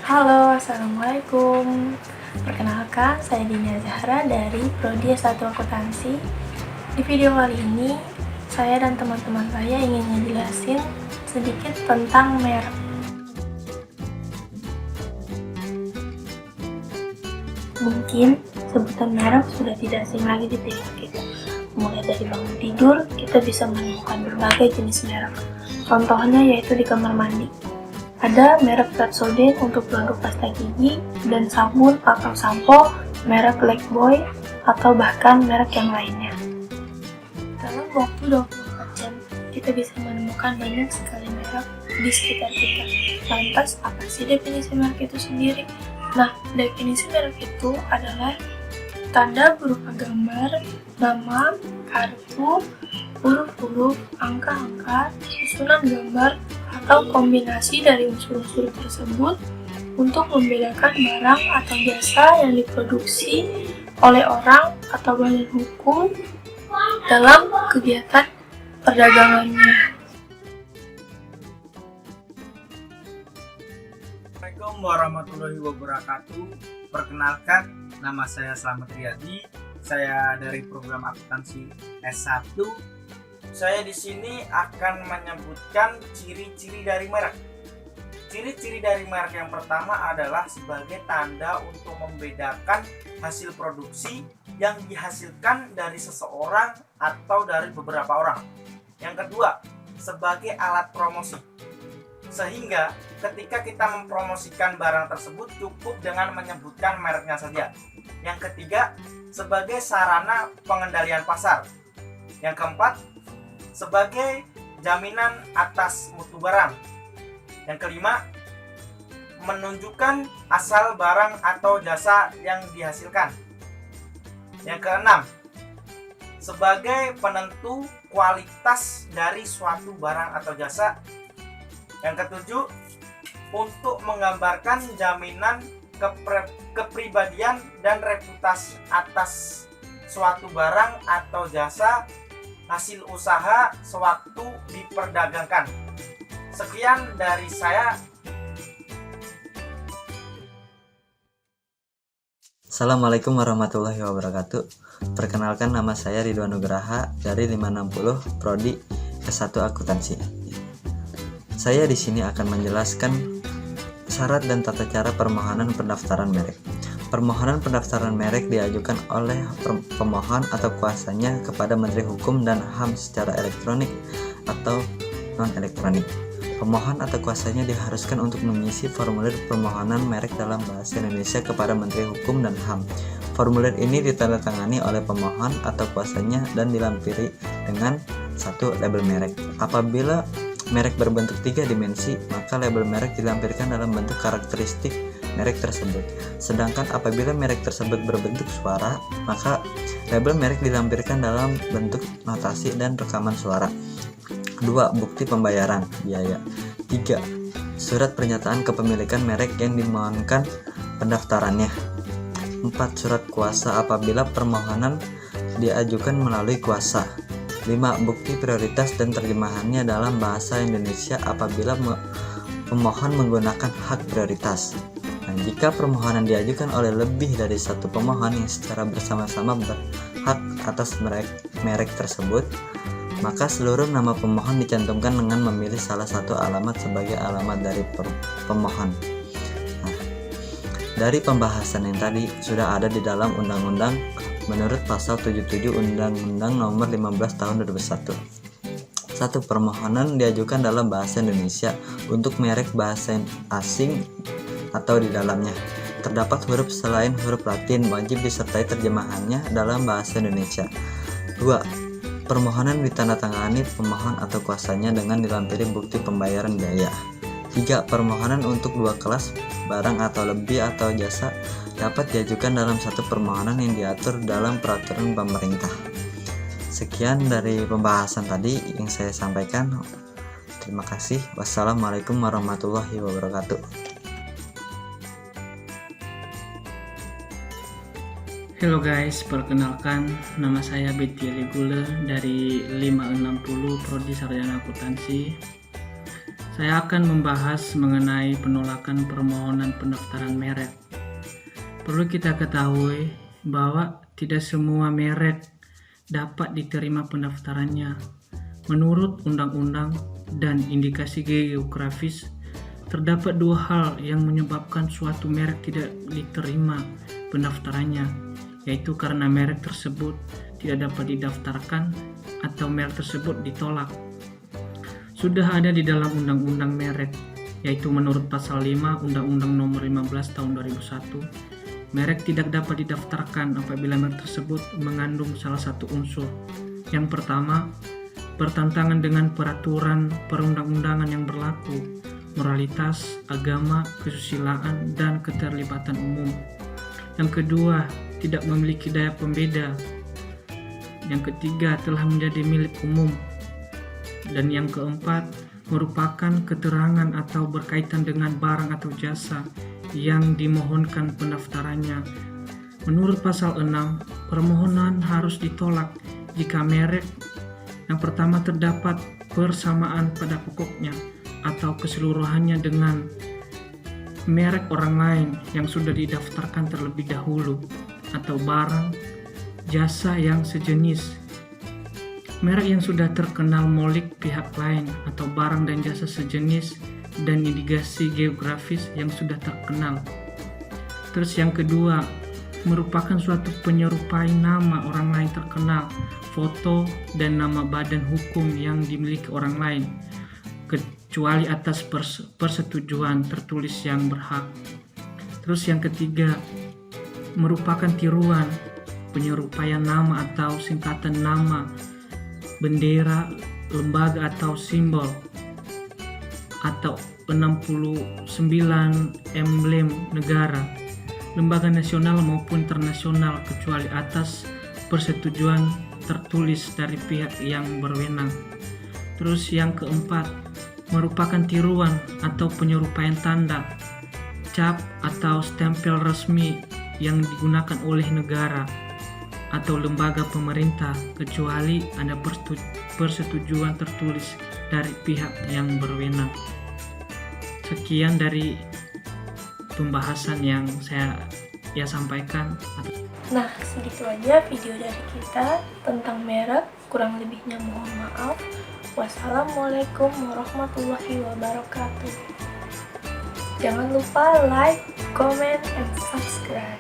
Halo, Assalamualaikum. Perkenalkan, saya Dina Zahra dari Prodi S1 Akuntansi. Di video kali ini, saya dan teman-teman saya ingin ngejelasin sedikit tentang merek. Mungkin sebutan merek sudah tidak asing lagi di telinga kita. Mulai dari bangun tidur, kita bisa menemukan berbagai jenis merek. Contohnya yaitu di kamar mandi. Ada merek Pepsodent untuk produk pasta gigi dan sabun atau sampo, merek Lifebuoy, atau bahkan merek yang lainnya. Dalam waktu 24 jam, kita bisa menemukan banyak sekali merek di sekitar kita. Lantas, apa sih definisi merek itu sendiri? Nah, definisi merek itu adalah tanda berupa gambar, nama, kartu, huruf-huruf, angka-angka, susunan gambar, atau kombinasi dari unsur-unsur tersebut untuk membedakan barang atau jasa yang diproduksi oleh orang atau badan hukum dalam kegiatan perdagangannya. Assalamualaikum warahmatullahi wabarakatuh. Perkenalkan, nama saya Slamet Riyadi. Saya dari program akuntansi S1. Saya di sini akan menyebutkan ciri-ciri dari merek. Ciri-ciri dari merek yang pertama adalah sebagai tanda untuk membedakan hasil produksi yang dihasilkan dari seseorang atau dari beberapa orang. Yang kedua, sebagai alat promosi. Sehingga ketika kita mempromosikan barang tersebut cukup dengan menyebutkan mereknya saja. Yang ketiga, sebagai sarana pengendalian pasar. Yang keempat, sebagai jaminan atas mutu barang. Yang kelima, menunjukkan asal barang atau jasa yang dihasilkan. Yang keenam, sebagai penentu kualitas dari suatu barang atau jasa. Yang ketujuh, untuk menggambarkan jaminan kepribadian dan reputasi atas suatu barang atau jasa hasil usaha sewaktu diperdagangkan. Sekian dari saya. Assalamualaikum warahmatullahi wabarakatuh. Perkenalkan, nama saya Ridwan Nugraha dari 560 Prodi S1 Akuntansi. Saya di sini akan menjelaskan syarat dan tata cara permohonan pendaftaran merek. Permohonan pendaftaran merek diajukan oleh pemohon atau kuasanya kepada Menteri Hukum dan HAM secara elektronik atau non-elektronik. Pemohon atau kuasanya diharuskan untuk mengisi formulir permohonan merek dalam bahasa Indonesia kepada Menteri Hukum dan HAM. Formulir ini ditandatangani oleh pemohon atau kuasanya dan dilampiri dengan satu label merek. Apabila merek berbentuk 3 dimensi, maka label merek dilampirkan dalam bentuk karakteristik merek tersebut. Sedangkan apabila merek tersebut berbentuk suara, maka label merek dilampirkan dalam bentuk notasi dan rekaman suara. 2. Bukti pembayaran biaya. 3. Surat pernyataan kepemilikan merek yang dimohonkan pendaftarannya. 4. Surat kuasa apabila permohonan diajukan melalui kuasa. 5. Bukti prioritas dan terjemahannya dalam bahasa Indonesia apabila pemohon menggunakan hak prioritas. Nah, jika permohonan diajukan oleh lebih dari satu pemohon yang secara bersama-sama berhak atas merek tersebut, maka seluruh nama pemohon dicantumkan dengan memilih salah satu alamat sebagai alamat dari pemohon. Nah, dari pembahasan yang tadi sudah ada di dalam undang-undang menurut pasal 77 Undang-Undang Nomor 15 Tahun 2001. 1. Permohonan diajukan dalam bahasa Indonesia untuk merek bahasa asing atau di dalamnya terdapat huruf selain huruf Latin, wajib disertai terjemahannya dalam bahasa Indonesia. 2. Permohonan ditandatangani pemohon atau kuasanya dengan dilampiri bukti pembayaran biaya. 3. Permohonan untuk 2 kelas barang atau lebih atau jasa dapat diajukan dalam satu permohonan yang diatur dalam peraturan pemerintah. Sekian dari pembahasan tadi yang saya sampaikan. Terima kasih. Wassalamualaikum warahmatullahi wabarakatuh. Halo guys, perkenalkan nama saya Betty Ligule dari 560 Prodi Sarjana Akuntansi. Saya akan membahas mengenai penolakan permohonan pendaftaran merek. Perlu kita ketahui bahwa tidak semua merek dapat diterima pendaftarannya. Menurut undang-undang dan indikasi geografis, terdapat dua hal yang menyebabkan suatu merek tidak diterima pendaftarannya, yaitu karena merek tersebut tidak dapat didaftarkan atau merek tersebut ditolak. Sudah ada di dalam undang-undang merek, yaitu menurut pasal 5 Undang-Undang Nomor 15 Tahun 2001, merek tidak dapat didaftarkan apabila merek tersebut mengandung salah satu unsur. Yang pertama, bertentangan dengan peraturan perundang-undangan yang berlaku, moralitas, agama, kesusilaan, dan keterlibatan umum. Yang kedua, tidak memiliki daya pembeda. Yang ketiga, telah menjadi milik umum. Dan yang keempat, merupakan keterangan atau berkaitan dengan barang atau jasa yang dimohonkan pendaftarannya. Menurut pasal 6, permohonan harus ditolak jika merek yang pertama terdapat persamaan pada pokoknya atau keseluruhannya dengan merek orang lain yang sudah didaftarkan terlebih dahulu, atau barang, jasa yang sejenis. Merek yang sudah terkenal milik pihak lain atau barang dan jasa sejenis dan indikasi geografis yang sudah terkenal. Terus yang kedua, merupakan suatu penyerupai nama orang lain terkenal, foto, dan nama badan hukum yang dimiliki orang lain, kecuali atas persetujuan tertulis yang berhak. Terus yang ketiga, merupakan tiruan, penyerupaian nama atau singkatan nama, bendera, lembaga atau simbol, atau 69 emblem negara, lembaga nasional maupun internasional, kecuali atas persetujuan tertulis dari pihak yang berwenang. Terus yang keempat, merupakan tiruan atau penyerupaian tanda, cap atau stempel resmi yang digunakan oleh negara atau lembaga pemerintah, kecuali ada persetujuan tertulis dari pihak yang berwenang. Sekian dari pembahasan yang saya sampaikan. Nah, segitu aja video dari kita tentang merek. Kurang lebihnya mohon maaf. Wassalamualaikum warahmatullahi wabarakatuh. Jangan lupa like, comment, and subscribe.